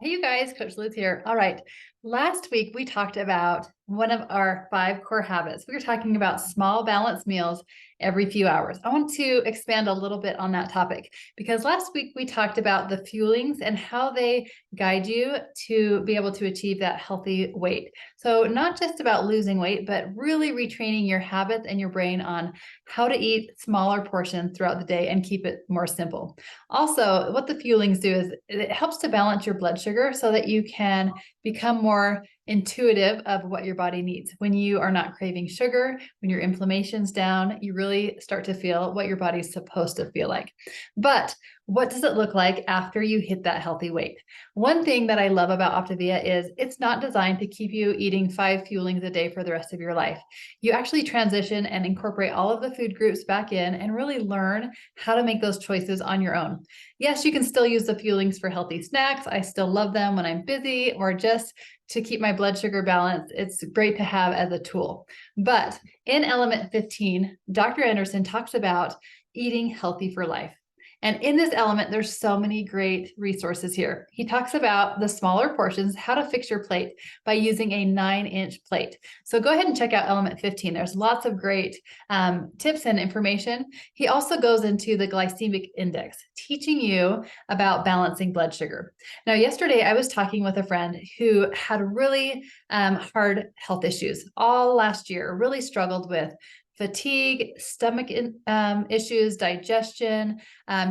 Hey, you guys, Coach Liz here. All right. Last week, we talked about one of our 5 core habits. We were talking about small, balanced meals every few hours. I want to expand a little bit on that topic because last week we talked about the fuelings and how they guide you to be able to achieve that healthy weight. So, not just about losing weight, but really retraining your habits and your brain on how to eat smaller portions throughout the day and keep it more simple. Also, what the fuelings do is it helps to balance your blood sugar so that you can become more intuitive of what your body needs. When you are not craving sugar, when your inflammation's down, you really start to feel what your body's supposed to feel like. But what does it look like after you hit that healthy weight? One thing that I love about Optavia is it's not designed to keep you eating 5 fuelings a day for the rest of your life. You actually transition and incorporate all of the food groups back in and really learn how to make those choices on your own. Yes, you can still use the fuelings for healthy snacks. I still love them when I'm busy or just to keep my blood sugar balanced. It's great to have as a tool. But in element 15, Dr. Anderson talks about eating healthy for life. And in this element, there's so many great resources here. He talks about the smaller portions, how to fix your plate by using a 9-inch plate. So go ahead and check out element 15. There's lots of great tips and information. He also goes into the glycemic index, teaching you about balancing blood sugar. Now, yesterday I was talking with a friend who had really hard health issues all last year, really struggled with fatigue, stomach issues, digestion,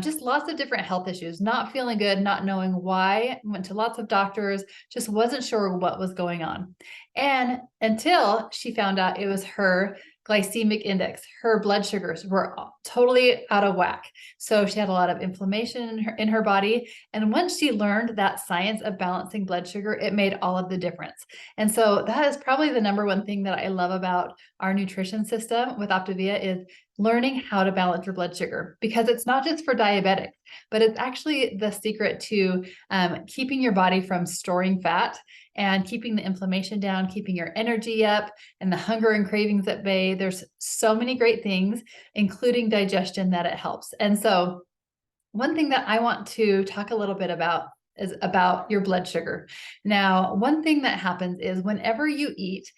just lots of different health issues, not feeling good, not knowing why, went to lots of doctors, just wasn't sure what was going on. And until she found out it was her glycemic index, her blood sugars were totally out of whack. So she had a lot of inflammation in her body. And once she learned that science of balancing blood sugar, it made all of the difference. And so that is probably the number one thing that I love about our nutrition system with Optavia is learning how to balance your blood sugar, because it's not just for diabetics, but it's actually the secret to keeping your body from storing fat and keeping the inflammation down, keeping your energy up and the hunger and cravings at bay. There's so many great things, including digestion, that it helps. And so one thing that I want to talk a little bit about is about your blood sugar. Now, one thing that happens is whenever you eat,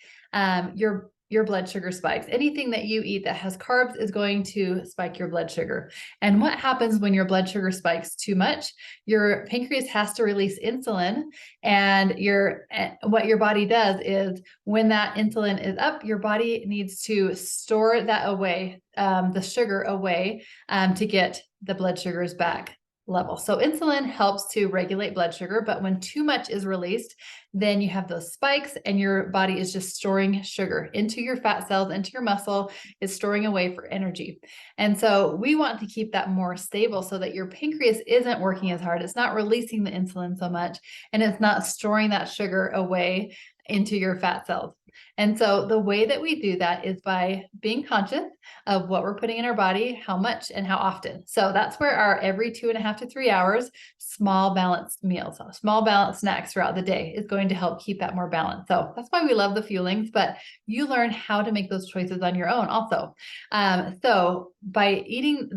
your blood sugar spikes. Anything that you eat that has carbs is going to spike your blood sugar. And what happens when your blood sugar spikes too much? Your pancreas has to release insulin, and what your body does is when that insulin is up, your body needs to store that away, the sugar away, to get the blood sugars back level. So insulin helps to regulate blood sugar, but when too much is released, then you have those spikes and your body is just storing sugar into your fat cells, into your muscle, is storing away for energy. And so we want to keep that more stable so that your pancreas isn't working as hard. It's not releasing the insulin so much, and it's not storing that sugar away into your fat cells. And so the way that we do that is by being conscious of what we're putting in our body, how much and how often. So that's where our every 2.5 to 3 hours, small balanced meals, small balanced snacks throughout the day is going to help keep that more balanced. So that's why we love the fuelings, but you learn how to make those choices on your own also. So by eating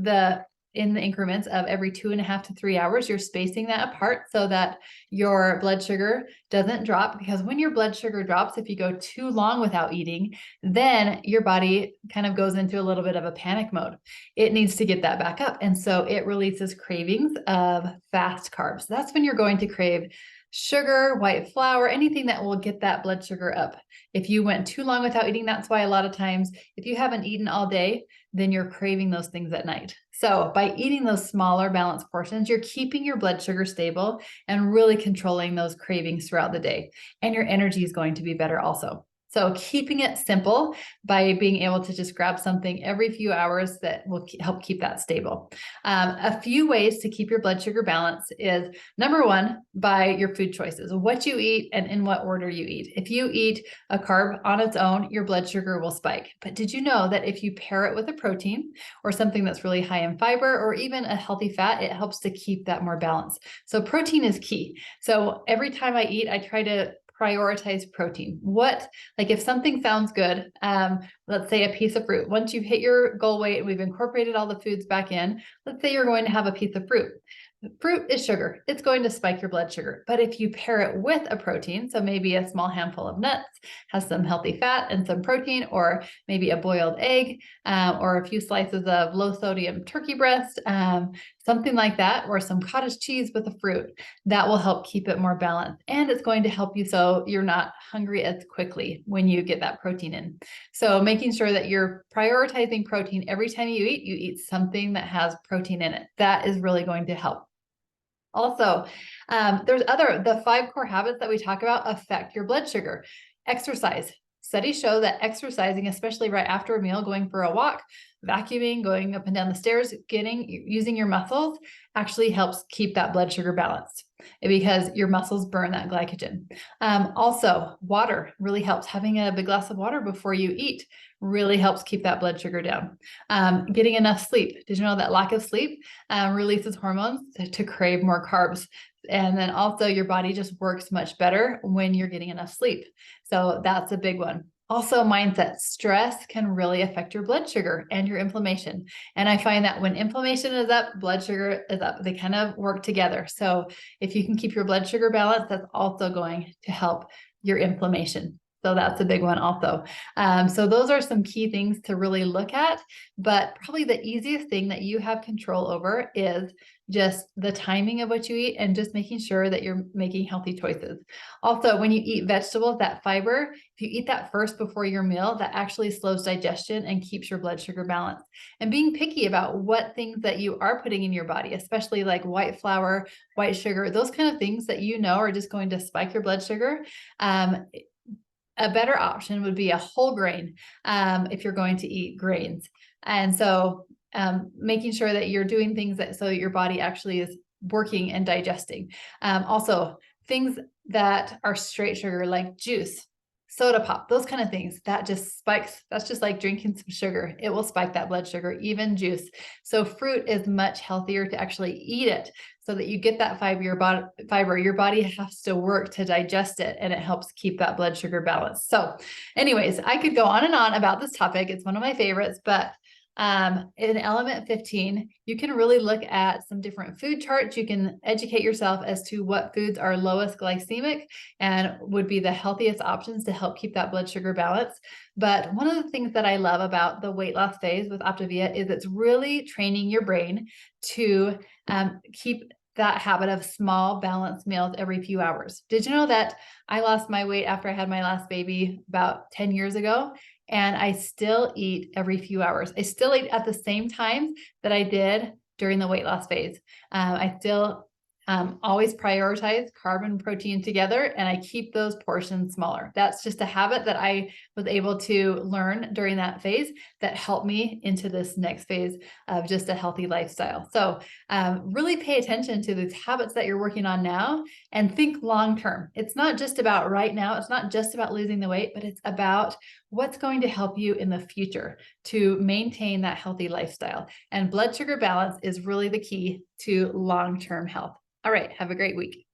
in the increments of every 2.5 to 3 hours, you're spacing that apart so that your blood sugar doesn't drop. Because when your blood sugar drops, if you go too long without eating, then your body kind of goes into a little bit of a panic mode. It needs to get that back up. And so it releases cravings of fast carbs. That's when you're going to crave sugar, white flour, anything that will get that blood sugar up. If you went too long without eating, that's why a lot of times, if you haven't eaten all day, then you're craving those things at night. So by eating those smaller balanced portions, you're keeping your blood sugar stable and really controlling those cravings throughout the day. And your energy is going to be better also. So keeping it simple by being able to just grab something every few hours that will help keep that stable. A few ways to keep your blood sugar balanced is number one, by your food choices, what you eat and in what order you eat. If you eat a carb on its own, your blood sugar will spike. But did you know that if you pair it with a protein or something that's really high in fiber or even a healthy fat, it helps to keep that more balanced. So protein is key. So every time I eat, I try to prioritize protein. Like if something sounds good, let's say a piece of fruit, once you've hit your goal weight and we've incorporated all the foods back in, let's say you're going to have a piece of fruit. Fruit is sugar. It's going to spike your blood sugar. But if you pair it with a protein, so maybe a small handful of nuts has some healthy fat and some protein, or maybe a boiled egg, or a few slices of low sodium turkey breast, something like that, or some cottage cheese with a fruit, that will help keep it more balanced. And it's going to help you so you're not hungry as quickly when you get that protein in. So making sure that you're prioritizing protein every time you eat something that has protein in it. That is really going to help. Also, the 5 core habits that we talk about affect your blood sugar. Exercise. Studies show that exercising, especially right after a meal, going for a walk, vacuuming, going up and down the stairs, using your muscles actually helps keep that blood sugar balanced because your muscles burn that glycogen. Also, water really helps. Having a big glass of water before you eat really helps keep that blood sugar down. Getting enough sleep. Did you know that lack of sleep releases hormones to crave more carbs? And then also your body just works much better when you're getting enough sleep. So that's a big one. Also, mindset. Stress can really affect your blood sugar and your inflammation. And I find that when inflammation is up, blood sugar is up. They kind of work together. So if you can keep your blood sugar balanced, that's also going to help your inflammation. So that's a big one also. So those are some key things to really look at, but probably the easiest thing that you have control over is just the timing of what you eat and just making sure that you're making healthy choices. Also, when you eat vegetables, that fiber, if you eat that first before your meal, that actually slows digestion and keeps your blood sugar balanced. And being picky about what things that you are putting in your body, especially like white flour, white sugar, those kind of things that you know are just going to spike your blood sugar. A better option would be a whole grain if you're going to eat grains. And so making sure that you're doing things that so your body actually is working and digesting. Also, things that are straight sugar like juice, soda pop, those kind of things, that just spikes. That's just like drinking some sugar. It will spike that blood sugar, even juice. So fruit is much healthier to actually eat it so that you get that fiber. Your body has to work to digest it, and it helps keep that blood sugar balanced. So anyways, I could go on and on about this topic. It's one of my favorites, but in element 15, you can really look at some different food charts. You can educate yourself as to what foods are lowest glycemic and would be the healthiest options to help keep that blood sugar balance. But one of the things that I love about the weight loss phase with Optavia is it's really training your brain to keep that habit of small balanced meals every few hours. Did you know that I lost my weight after I had my last baby about 10 years ago? And I still eat every few hours. I still eat at the same time that I did during the weight loss phase. I still always prioritize carb and protein together, and I keep those portions smaller. That's just a habit that I was able to learn during that phase that helped me into this next phase of just a healthy lifestyle. So really pay attention to these habits that you're working on now and think long-term. It's not just about right now. It's not just about losing the weight, but it's about what's going to help you in the future to maintain that healthy lifestyle. And blood sugar balance is really the key to long-term health. All right, have a great week.